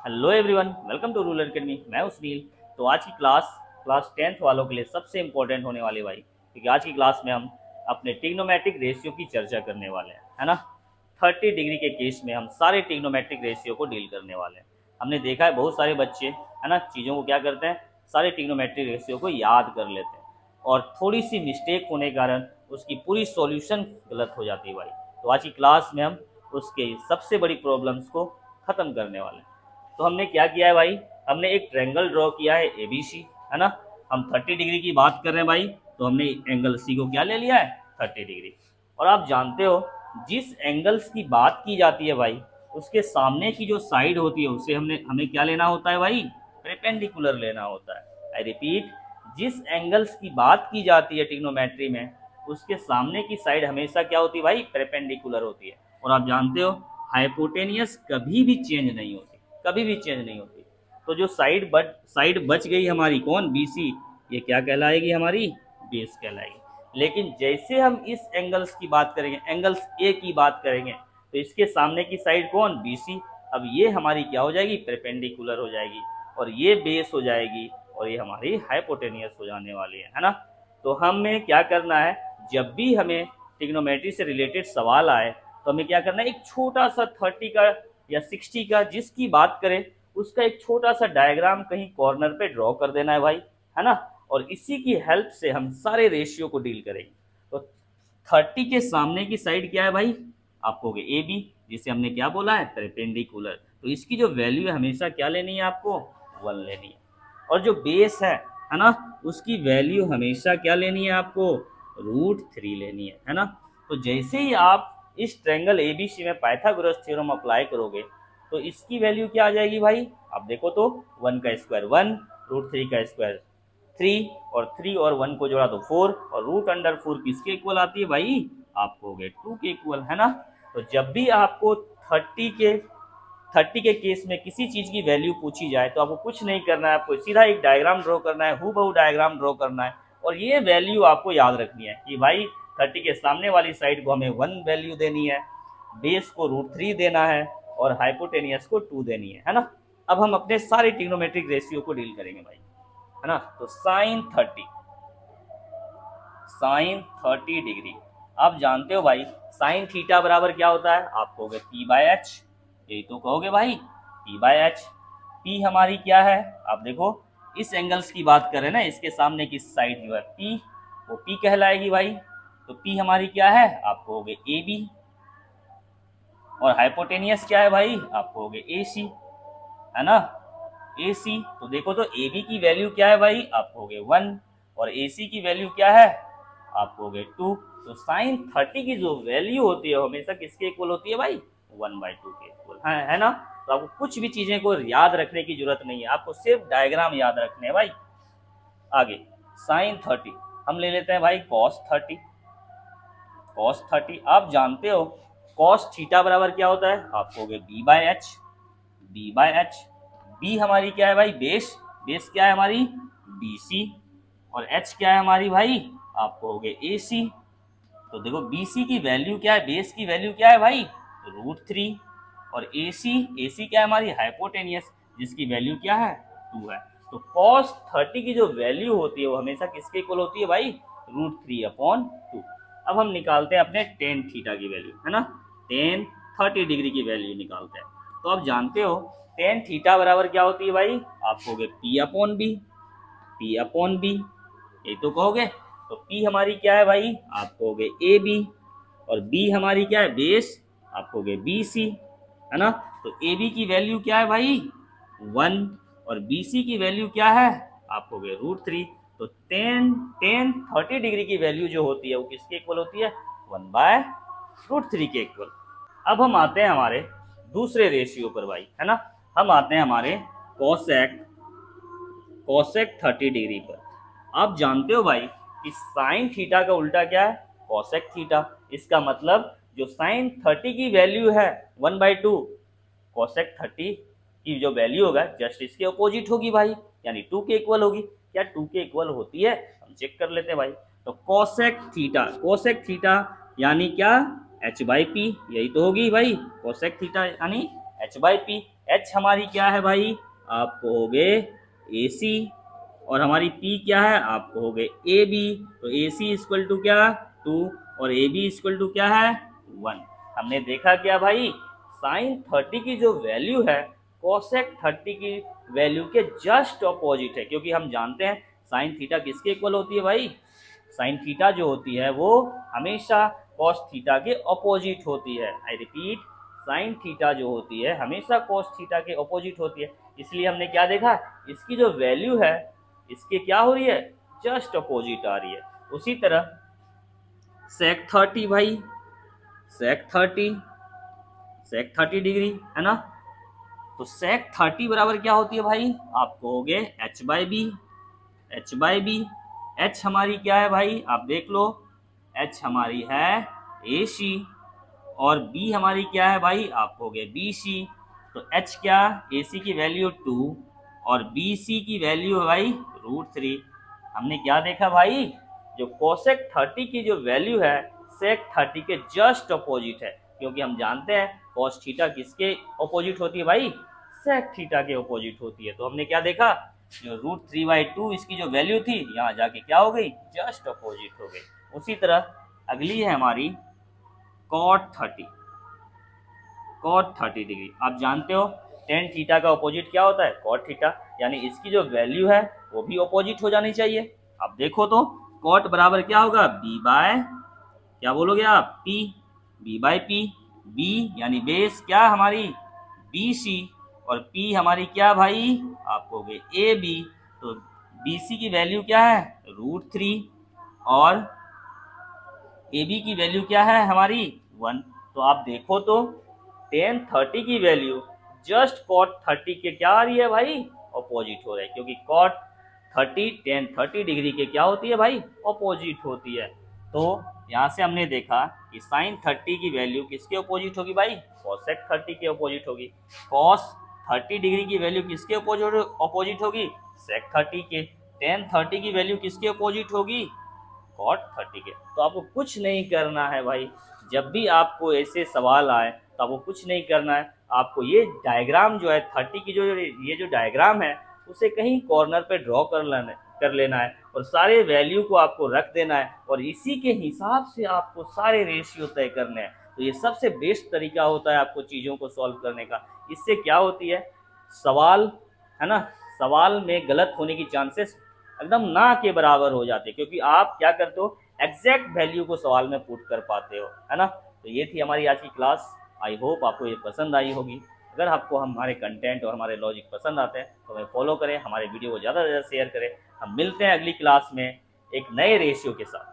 Hello everyone, welcome to rural academy. मैं हूं सुनील। तो आज की क्लास 10th वालों के लिए सबसे इंपॉर्टेंट होने वाली भाई, क्योंकि आज की क्लास में हम अपने ट्रिग्नोमेट्रिक रेशियो की चर्चा करने वाले हैं, है ना। 30 डिग्री के केस में हम सारे ट्रिग्नोमेट्रिक रेशियो को डील करने वाले हैं। हमने देखा है बहुत सारे बच्चे, है ना, चीज़ों को क्या करते हैं, सारे ट्रिग्नोमेट्रिक रेशियो को याद कर लेते हैं और थोड़ी सी मिस्टेक होने के कारण उसकी पूरी सॉल्यूशन गलत हो जाती है भाई। तो आज की क्लास में हम उसके सबसे बड़ी प्रॉब्लम्स को ख़त्म करने वाले हैं। तो हमने क्या किया है भाई, हमने एक ट्रायंगल ड्रॉ किया है ABC, है ना। हम 30 डिग्री की बात कर रहे हैं भाई, तो हमने एंगल C को क्या ले लिया है, 30 डिग्री। और आप जानते हो जिस एंगल्स की बात की जाती है भाई, उसके सामने की जो साइड होती है उसे हमें क्या लेना होता है भाई, परपेंडिकुलर लेना होता है। आई रिपीट, जिस एंगल्स की बात की जाती है ट्रिग्नोमेट्री में, उसके सामने की साइड हमेशा क्या होती है भाई, परपेंडिकुलर होती है। और आप जानते हो हाइपोटेनियस कभी भी चेंज नहीं होती, कभी भी चेंज नहीं होती। तो जो साइड बच गई हमारी कौन, BC, ये क्या कहलाएगी, हमारी बेस कहलाएगी। लेकिन जैसे हम इस एंगल्स की बात करेंगे, एंगल्स A की बात करेंगे, तो इसके सामने की साइड कौन, BC, अब ये हमारी क्या हो जाएगी, परपेंडिकुलर हो जाएगी और ये बेस हो जाएगी और ये हमारी हाइपोटेनियस हो जाने वाली है ना। तो हमें क्या करना है, जब भी हमें ट्रिग्नोमेट्री से रिलेटेड सवाल आए तो हमें क्या करना है, एक छोटा सा 30 का या 60 का जिसकी बात करें, उसका एक छोटा सा डायग्राम कहीं कॉर्नर पे ड्रॉ कर देना है भाई, है ना। और इसी की हेल्प से हम सारे रेशियो को डील करेंगे। तो 30 के सामने की साइड क्या है भाई, आपको AB, जिसे हमने क्या बोला है, परपेंडिकुलर। तो इसकी जो वैल्यू है हमेशा क्या लेनी है, आपको 1 लेनी है। और जो बेस है ना, उसकी वैल्यू हमेशा क्या लेनी है, आपको √3 लेनी है ना। तो जैसे ही आप इस ट्रायंगल ABC में पाइथागोरस थ्योरम अप्लाई करोगे तो इसकी वैल्यू क्या आ जाएगी भाई, आप देखो तो 1 का स्क्वायर 1, √3 का स्क्वायर 3, और 3 और 1 को जोड़ा तो 4, और √4 किसके इक्वल आती है भाई, आपको हो गए 2 के इक्वल, है ना। तो जब भी आपको 30 के केस में किसी चीज़ की वैल्यू पूछी जाए तो आपको कुछ नहीं करना है, आपको सीधा एक डायग्राम ड्रॉ करना है, हूबहू डायग्राम ड्रॉ करना है और ये वैल्यू आपको याद रखनी है कि भाई 30 के सामने वाली साइड को हमें 1 वैल्यू देनी है, बेस को √3 देना है और हाइपोटेनियस को 2 देनी है ना। अब हम अपने सारे ट्रिग्नोमेट्रिक रेशियो को डील करेंगे भाई, है ना। तो साइन 30 डिग्री, आप जानते हो भाई साइन थीटा बराबर क्या होता है, आप कहोगे P/H, यही तो कहोगे भाई, P/H। P हमारी क्या है, आप देखो इस एंगल्स की बात करें ना, इसके सामने की साइड जो है P, वो P कहलाएगी भाई। तो P हमारी क्या है, आप कहोगे AB, और हाइपोटेनियस क्या है भाई, आप कहोगे AC, है ना, AC। तो देखो तो AB की वैल्यू क्या है भाई, आप कहोगे 1, और AC की वैल्यू क्या है, आप कहोगे 2। तो साइन 30 की जो वैल्यू होती है हमेशा किसके इक्वल होती है भाई, 1/2 के इक्वल, है ना। तो आपको कुछ भी चीजें को याद रखने की जरूरत नहीं है, आपको सिर्फ डायग्राम याद रखने हैं भाई। आगे साइन 30 हम ले लेते हैं भाई cos 30। आप जानते हो cos थीटा बराबर क्या होता है, आप कहोगे B/H। B हमारी क्या है भाई, बेस क्या है हमारी, BC, और H क्या है हमारी भाई, आप कहोगे AC। तो देखो BC की वैल्यू क्या है, बेस की वैल्यू क्या है भाई, √3, और AC क्या है हमारी, हाइपोटेनियस, जिसकी वैल्यू क्या है, 2 है। तो cos 30 की जो वैल्यू होती है वो हमेशा किसके इक्वल होती है भाई, √3/2। अब हम निकालते हैं अपने tan थीटा की वैल्यू, है ना, tan 30 डिग्री की वैल्यू निकालते हैं। तो आप जानते हो tan थीटा बराबर क्या होती है भाई, आप कहोगे P/B, यही तो कहोगे। तो P हमारी क्या है भाई, आप कहोगे AB, और B हमारी क्या है, बेस, आप कहोगे BC, है ना। तो AB की वैल्यू क्या है भाई, 1, और BC की वैल्यू क्या है, आप कहोगे √3। तो tan 30 डिग्री की वैल्यू जो होती है वो किसके इक्वल होती है, 1/√3 के इक्वल। अब हम आते हैं हमारे दूसरे रेशियो पर भाई, है ना। हम आते हैं हमारे कोसेक 30 डिग्री पर। आप जानते हो भाई कि साइन थीटा का उल्टा क्या है, कोसेक थीटा। इसका मतलब जो साइन 30 की वैल्यू है 1/2, कोसेक 30 की जो वैल्यू होगा जस्ट इसके अपोजिट होगी भाई, यानी 2 के इक्वल होगी। क्या 2 के इक्वल होती है, हम चेक कर लेते हैं भाई। तो कोसेक थीटा यानी क्या, H/P, यही तो होगी भाई, कोसेक थीटा यानी H/P। एच हमारी क्या है भाई, आपको हो गए ए सी, और हमारी पी क्या है, आपको हो गए ए बी। तो ए सी इक्वल टू क्या 2 और ए बी इक्वल टू क्या है 1। हमने देखा क्या भाई, साइन 30 की जो वैल्यू है कोसेक 30 की वैल्यू के जस्ट ऑपोजिट है, क्योंकि हम जानते हैं साइन थीटा किसके इक्वल होती है भाई, साइन थीटा जो होती है वो हमेशा कॉस थीटा के ऑपोजिट होती है। आई रिपीट, साइन थीटा जो होती है हमेशा कॉस थीटा के ऑपोजिट होती है। इसलिए हमने क्या देखा, इसकी जो वैल्यू है इसके क्या हो रही है, जस्ट अपोजिट आ रही है। उसी तरह सेक 30 भाई, सेक 30 डिग्री है ना, तो सेक 30 बराबर क्या होती है भाई, आपको हो गए एच बाई बी। एच हमारी क्या है भाई, आप देख लो, एच हमारी है ए सी और बी हमारी क्या है भाई, आप हो गए बी सी। तो एच क्या, ए सी की वैल्यू 2 और बी सी की वैल्यू है भाई √3। हमने क्या देखा भाई, जो कोसेक 30 की जो वैल्यू है सेक 30 के जस्ट अपोजिट है, क्योंकि हम जानते हैं कॉस थीटा किसके अपोजिट होती है भाई, सेक थीटा के अपोजिट होती है। तो हमने क्या देखा, जो √3/2 इसकी जो वैल्यू थी यहाँ जाके क्या हो गई, जस्ट अपोजिट हो गई। उसी तरह अगली है हमारी कॉट 30 डिग्री। आप जानते हो टेन थीटा का अपोजिट क्या होता है, कॉट थीटा, यानी इसकी जो वैल्यू है वो भी अपोजिट हो जानी चाहिए। अब देखो तो कॉट बराबर क्या होगा, बी बाय, क्या बोलोगे आप, P, B by P. B यानी बेस क्या हमारी बी सी, और पी हमारी क्या भाई, आप हो गए ए बी। तो बी सी की वैल्यू क्या है √3 और ए बी की वैल्यू क्या है हमारी 1। तो आप देखो तो tan 30 की वैल्यू जस्ट cot 30 के क्या आ रही है भाई, अपोजिट हो रहा है, क्योंकि cot 30 tan 30 डिग्री के क्या होती है भाई, अपोजिट होती है। तो यहाँ से हमने देखा कि sin 30 की वैल्यू किसके अपोजिट होगी भाई, cosec 30 के अपोजिट होगी। cos 30 डिग्री की वैल्यू किसके अपोजिट होगी, sec 30 के। tan 30 की वैल्यू किसके अपोजिट होगी, cot 30 के। तो आपको कुछ नहीं करना है भाई, जब भी आपको ऐसे सवाल आए तो आपको कुछ नहीं करना है, आपको ये डायग्राम जो है 30 की जो ये जो डायग्राम है उसे कहीं कॉर्नर पे ड्रॉ कर लेना है और सारे वैल्यू को आपको रख देना है और इसी के हिसाब से आपको सारे रेशियो तय करने हैं। तो ये सबसे बेस्ट तरीका होता है आपको चीज़ों को सॉल्व करने का। इससे क्या होती है, सवाल है ना, सवाल में गलत होने की चांसेस एकदम ना के बराबर हो जाते हैं, क्योंकि आप क्या करते हो, एग्जैक्ट वैल्यू को सवाल में पुट कर पाते हो, है ना। तो ये थी हमारी आज की क्लास। आई होप आपको ये पसंद आई होगी। अगर आपको हमारे कंटेंट और हमारे लॉजिक पसंद आते हैं तो हमें फॉलो करें, हमारे वीडियो को ज़्यादा से ज़्यादा शेयर करें। हम मिलते हैं अगली क्लास में एक नए रेशियो के साथ।